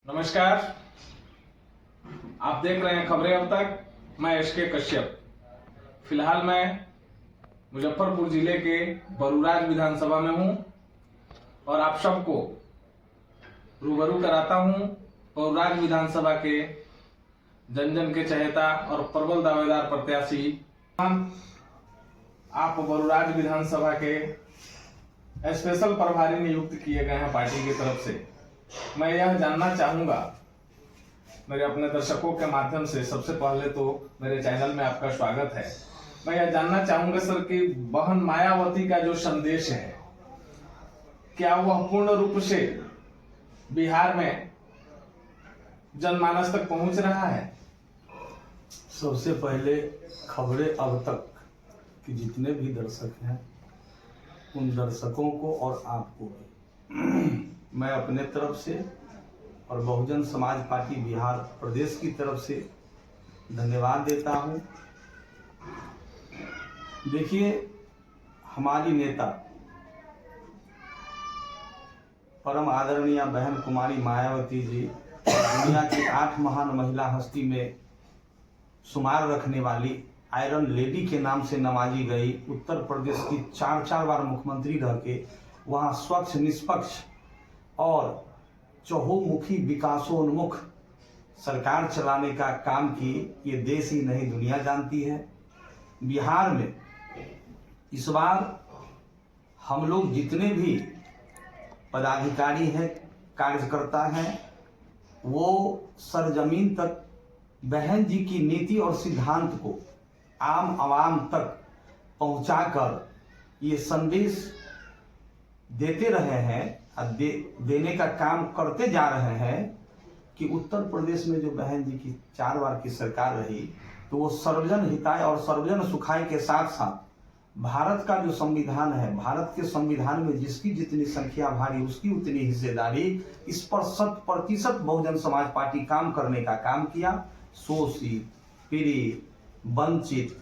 नमस्कार, आप देख रहे हैं खबरें अब तक। मैं एसके कश्यप। फिलहाल मैं मुजफ्फरपुर जिले के बरूराज विधानसभा में हूं और आप सबको रूबरू कराता हूं बरूराज विधानसभा के जन जन के चहेता और प्रबल दावेदार प्रत्याशी। आप बरूराज विधानसभा के स्पेशल प्रभारी नियुक्त किए गए हैं पार्टी की तरफ से। मैं यह जानना चाहूंगा मेरे अपने दर्शकों के माध्यम से, सबसे पहले तो मेरे चैनल में आपका स्वागत है। मैं यह जानना चाहूंगा सर कि बहन मायावती का जो संदेश है, क्या वह पूर्ण रूप से बिहार में जनमानस तक पहुंच रहा है? सबसे पहले खबरें अब तक कि जितने भी दर्शक हैं उन दर्शकों को और आपको भी मैं अपने तरफ से और बहुजन समाज पार्टी बिहार प्रदेश की तरफ से धन्यवाद देता हूं। देखिए, हमारी नेता परम आदरणीय बहन कुमारी मायावती जी दुनिया की 8 महान महिला हस्ती में शुमार रखने वाली आयरन लेडी के नाम से नवाजी गई। उत्तर प्रदेश की 4 बार मुख्यमंत्री रह के वहाँ स्वच्छ, निष्पक्ष और चहुमुखी विकासोन्मुख सरकार चलाने का काम की ये देश ही नहीं दुनिया जानती है। बिहार में इस बार हम लोग जितने भी पदाधिकारी हैं, कार्यकर्ता हैं, वो सरजमीन तक बहन जी की नीति और सिद्धांत को आम आवाम तक पहुंचाकर ये संदेश देते रहे हैं, देने का काम करते जा रहे हैं कि उत्तर प्रदेश में जो बहन जी की 4 बार की सरकार रही तो वो सर्वजन हिताय और सर्वजन सुखाय के साथ साथ भारत का जो संविधान है, भारत के संविधान में जिसकी जितनी संख्या भारी उसकी उतनी हिस्सेदारी, इस पर 100% बहुजन समाज पार्टी काम करने का काम किया। शोषित, पीड़ित, वंचित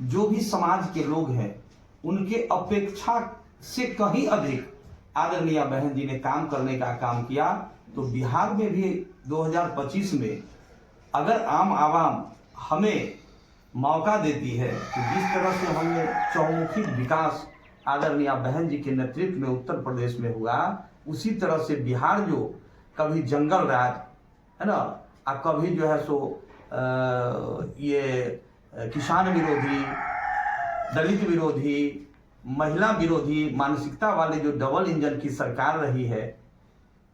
जो भी समाज के लोग हैं उनके अपेक्षा से कहीं अधिक आदरणीय बहन जी ने काम करने का काम किया। तो बिहार में भी 2025 में अगर आम आवाम हमें मौका देती है तो जिस तरह से हमने चहुमुखी विकास आदरणीय बहन जी के नेतृत्व में उत्तर प्रदेश में हुआ, उसी तरह से बिहार जो कभी जंगल राज है ना, और कभी जो है सो ये किसान विरोधी, दलित विरोधी, महिला विरोधी मानसिकता वाले जो डबल इंजन की सरकार रही है,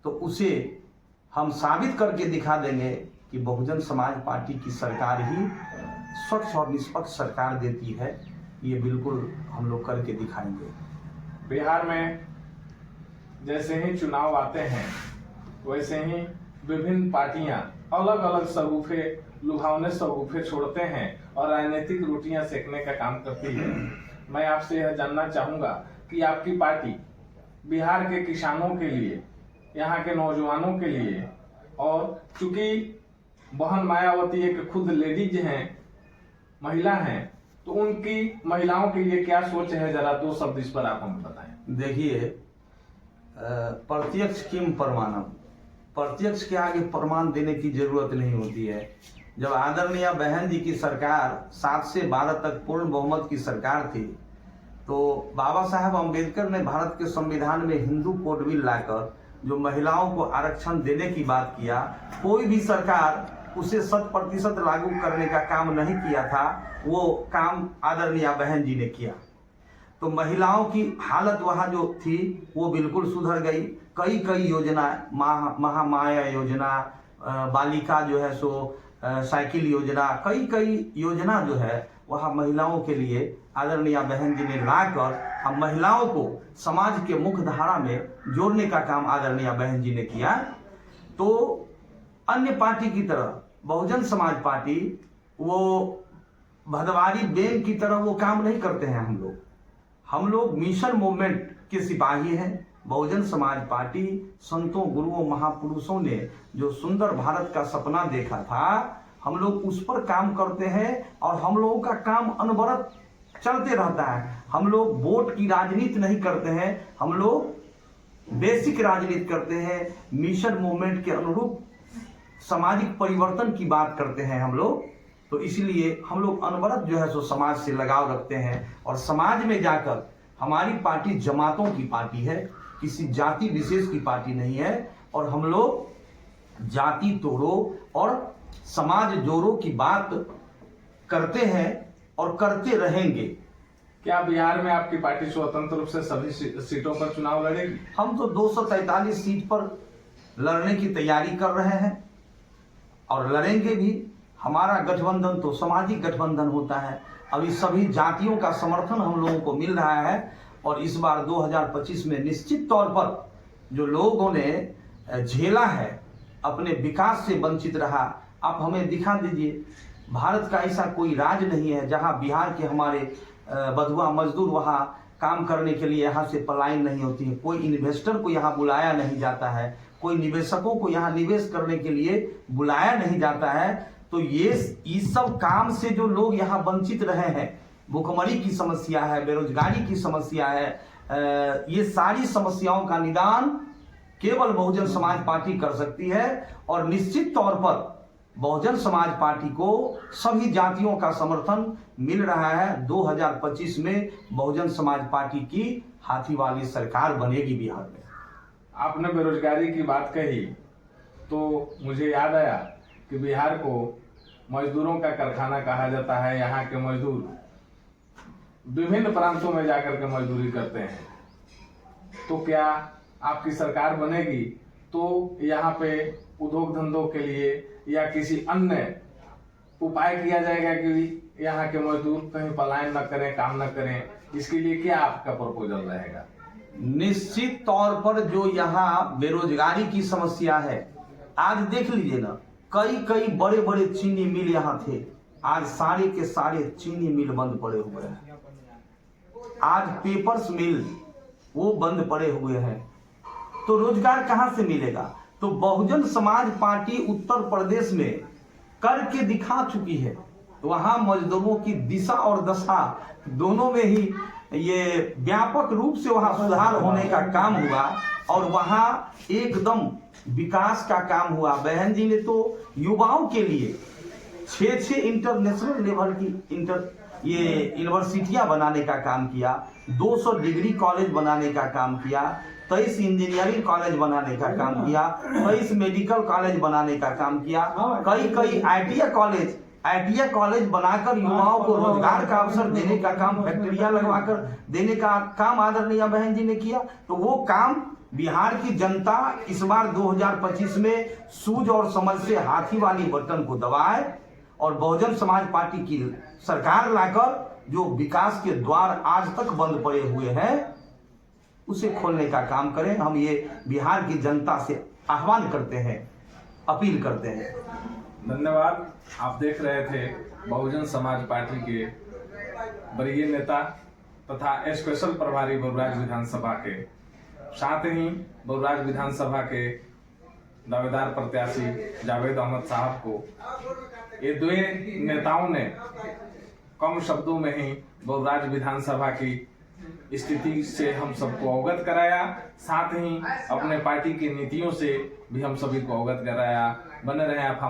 तो उसे हम साबित करके दिखा देंगे कि बहुजन समाज पार्टी की सरकार ही स्वच्छ और निष्पक्ष सरकार देती है। ये बिल्कुल हम लोग करके दिखाएंगे। बिहार में जैसे ही चुनाव आते हैं वैसे ही विभिन्न पार्टियां अलग अलग शगुफे, लुभावने शगुफे छोड़ते हैं और राजनीतिक रोटियां सेकने का काम करती है। मैं आपसे यह जानना चाहूंगा कि आपकी पार्टी बिहार के किसानों के लिए, यहाँ के नौजवानों के लिए, और चूंकि बहन मायावती एक खुद लेडीज हैं, महिला हैं, तो उनकी महिलाओं के लिए क्या सोच है, जरा 2 शब्द इस पर आप हमें बताएं। देखिए, प्रत्यक्ष किम प्रमाणम, प्रत्यक्ष के आगे प्रमाण देने की जरूरत नहीं होती है। जब आदरणीय बहन जी की सरकार 7 से 12 तक पूर्ण बहुमत की सरकार थी, तो बाबा साहब अम्बेडकर ने भारत के संविधान में हिंदू कोड बिल लाकर जो महिलाओं को आरक्षण देने की बात किया, कोई भी सरकार उसे 100% लागू करने का काम नहीं किया था। वो काम आदरणीय बहन जी ने किया, तो महिलाओं की हालत वहाँ जो थी वो बिल्कुल सुधर गई। कई योजना, महामाया योजना, बालिका जो है सो साइकिल योजना, कई योजना जो है वहाँ महिलाओं के लिए आदरणीय बहन जी ने लाकर हम महिलाओं को समाज के मुख्य धारा में जोड़ने का काम आदरणीय बहन जी ने किया। तो अन्य पार्टी की तरह बहुजन समाज पार्टी वो भदवारी बैंक की तरह वो काम नहीं करते हैं। हम लोग मिशन मूवमेंट के सिपाही हैं। बहुजन समाज पार्टी संतों, गुरुओं, महापुरुषों ने जो सुंदर भारत का सपना देखा था, हम लोग उस पर काम करते हैं और हम लोगों का काम अनवरत चलते रहता है। हम लोग वोट की राजनीति नहीं करते हैं, हम लोग बेसिक राजनीति करते हैं। मिशन मूवमेंट के अनुरूप सामाजिक परिवर्तन की बात करते हैं हम लोग, तो इसलिए हम लोग अनवरत जो है सो समाज से लगाव रखते हैं और समाज में जाकर हमारी पार्टी जमातों की पार्टी है, किसी जाति विशेष की पार्टी नहीं है। और हम लोग जाति तोड़ो और समाज जोड़ो की बात करते हैं और करते रहेंगे। क्या बिहार में आपकी पार्टी स्वतंत्र रूप से सभी सीटों पर चुनाव लड़ेगी? हम तो 243 सीट पर लड़ने की तैयारी कर रहे हैं और लड़ेंगे भी। हमारा गठबंधन तो सामाजिक गठबंधन होता है, अभी सभी जातियों का समर्थन हम लोगों को मिल रहा है और इस बार 2025 में निश्चित तौर पर जो लोगों ने झेला है, अपने विकास से वंचित रहा, आप हमें दिखा दीजिए। भारत का ऐसा कोई राज्य नहीं है जहां बिहार के हमारे बधुआ मजदूर वहां काम करने के लिए यहाँ से पलायन नहीं होती है, कोई इन्वेस्टर को यहाँ बुलाया नहीं जाता है, कोई निवेशकों को यहाँ निवेश करने के लिए बुलाया नहीं जाता है। तो ये इस सब काम से जो लोग यहाँ वंचित रहे हैं, भूखमरी की समस्या है, बेरोजगारी की समस्या है, ये सारी समस्याओं का निदान केवल बहुजन समाज पार्टी कर सकती है। और निश्चित तौर पर बहुजन समाज पार्टी को सभी जातियों का समर्थन मिल रहा है। 2025 में बहुजन समाज पार्टी की हाथी वाली सरकार बनेगी बिहार में। आपने बेरोजगारी की बात कही तो मुझे याद आया कि बिहार को मजदूरों का कारखाना कहा जाता है। यहाँ के मजदूर विभिन्न प्रांतों में जाकर के मजदूरी करते हैं। तो क्या आपकी सरकार बनेगी तो यहाँ पे उद्योग धंधों के लिए या किसी अन्य उपाय किया जाएगा कि यहाँ के मजदूर कहीं पलायन न करें, काम न करें? इसके लिए क्या आपका प्रपोजल रहेगा? निश्चित तौर पर जो यहाँ बेरोजगारी की समस्या है, आज देख लीजिए ना, कई बड़े बड़े चीनी मिल यहाँ थे, आज सारे के सारे चीनी मिल बंद पड़े हुए हैं। आज पेपर्स मिल वो बंद पड़े हुए हैं, तो रोजगार कहाँ से मिलेगा? तो बहुजन समाज पार्टी उत्तर प्रदेश में करके दिखा चुकी है। वहां मजदूरों की दिशा और दशा दोनों में ही ये व्यापक रूप से वहां सुधार होने का काम हुआ और वहां एकदम विकास का काम हुआ। बहन जी ने तो युवाओं के लिए 6 इंटरनेशनल लेवल की ये यूनिवर्सिटियां बनाने का काम किया, 200 डिग्री कॉलेज बनाने का काम किया, 23 इंजीनियरिंग कॉलेज बनाने का काम किया, 23 मेडिकल कॉलेज बनाने का काम किया, कई आईटीआई कॉलेज बनाकर युवाओं को रोजगार का अवसर देने का काम, फैक्ट्रियां लगवाकर देने का काम आदरणीय बहन जी ने किया। तो वो काम बिहार की जनता इस बार 2025 में सूझ और समझ से हाथी वाली बटन को दबाए और बहुजन समाज पार्टी की सरकार लाकर जो विकास के द्वार आज तक बंद पड़े हुए हैं उसे खोलने का काम करें। हम ये बिहार की जनता से आह्वान करते हैं, अपील करते हैं। धन्यवाद। आप देख रहे थे बहुजन समाज पार्टी के वरीय नेता तथा स्पेशल प्रभारी बरुराज विधानसभा के, साथ ही बरुराज विधानसभा के दावेदार प्रत्याशी जावेद अहमद साहब को। ये दो नेताओं ने कम शब्दों में ही बरुराज विधानसभा की स्थिति से हम सबको अवगत कराया, साथ ही अपने पार्टी की नीतियों से भी हम सभी को अवगत कराया। बने रहे आप हमारे